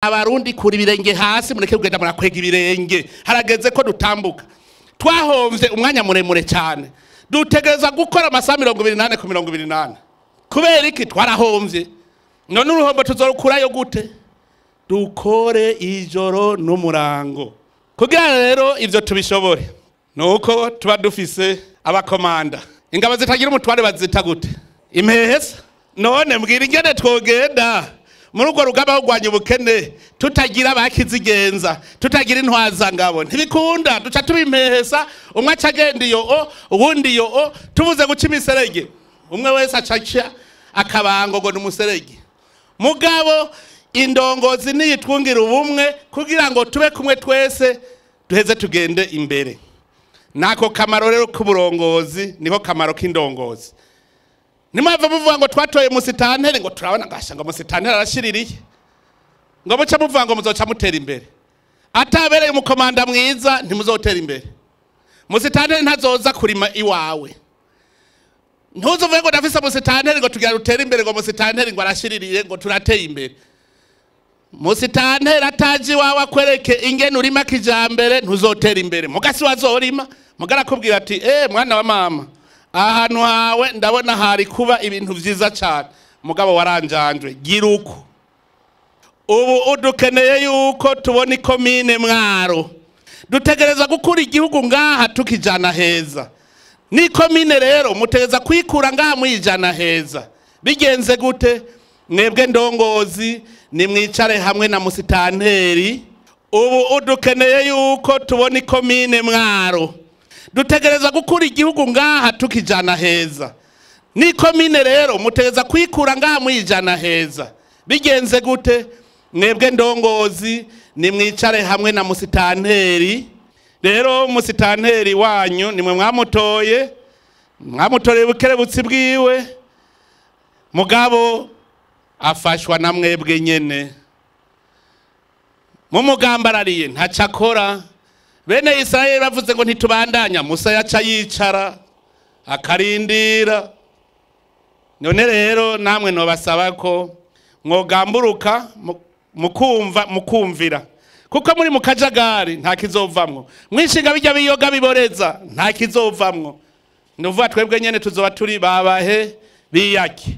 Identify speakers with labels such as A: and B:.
A: Abarundi kuri ibirenge hasi mureke kugenda murakwega ibirenge harageze ko dutambuka twahomvye umwanya muremure cyane dutegereza gukora amasaha 28 ku 28 kubera iki twarahomvye none uruhombo tuzorukurayo gute dukore ijoro n'umurango kugira rero ivyo tubishobore nuko tuba dufise abakomanda ingabo zitagira umutware bazita gute impehesa none mbwira ingene twogenda muri urwo rugamba rwanya ubukene tutagira bakizigenza tutagira intwaza ngabo ntibikunda duca tubimpehesa umwe acagenda iyo ubundi iyo tubuze guca imiserege umwe wese acaca akabango ngo n'umuserege mugabo indongozi niyitwungira ubumwe kugira ngo tube kumwe twese duheze tugende imbere nako kamaro rero k'uburongozi niho kamaro k'indongozi nimava muvuga ngo twatoye Musitanteri ngo turabona gasha ngo Musitanteri arashiririye ngo muca muvuga ngo muzoca mutera imbere atabereye umukomanda mwiza ntimuzotera imbere Musitanteri ntazoza kurima iwawe ntuzuvuge ngo ndafise Musitanteri ngo tugira rutera imbere ngo Musitanteri ngo arashiririye ngo turateye imbere Musitanteri ataji wawe akwereke ingene urima kijambere ntuzotera imbere mugasi wazorima mugara kubwira ati mwana wa mama ahantu hawe ndabona hari kuba ibintu vyiza cyane mugabo waranjanjwe giruko ubu udukeneye yuko tubona komine Mwaro dutegereza gukura igihugu ngaha tukijana heza ni komine rero mutegeza kwikura ngaha mwijana heza bigenze gute mwebwe ndongozi ni mwicare hamwe na Musitanteri ubu udukeneye yuko tubona komine Mwaro dutegereza gukura igihugu ngaha tukijana heza ni komine rero mutegeza kwikura ngaha mwijana heza bigenze gute mwebwe ndongozi ni mwicare hamwe na Musitanteri rero Musitanteri wanyu nimwe mwamutoye bukerebutsi bwiwe mugabo afashwa na mwebwe nyene mu mugambarariye ntacakora bene Israeli bavuze ngo ntitubandanya Musa yaca yicara akarindira none rero namwe no basaba ko mwogamburuka mukumvira kuko muri mu kajagari nta kizovamwo mwishinga bijya biyoga biboreza nta kizovamwo nuvuga twebwe nyene tuzoba turi babahe biyaki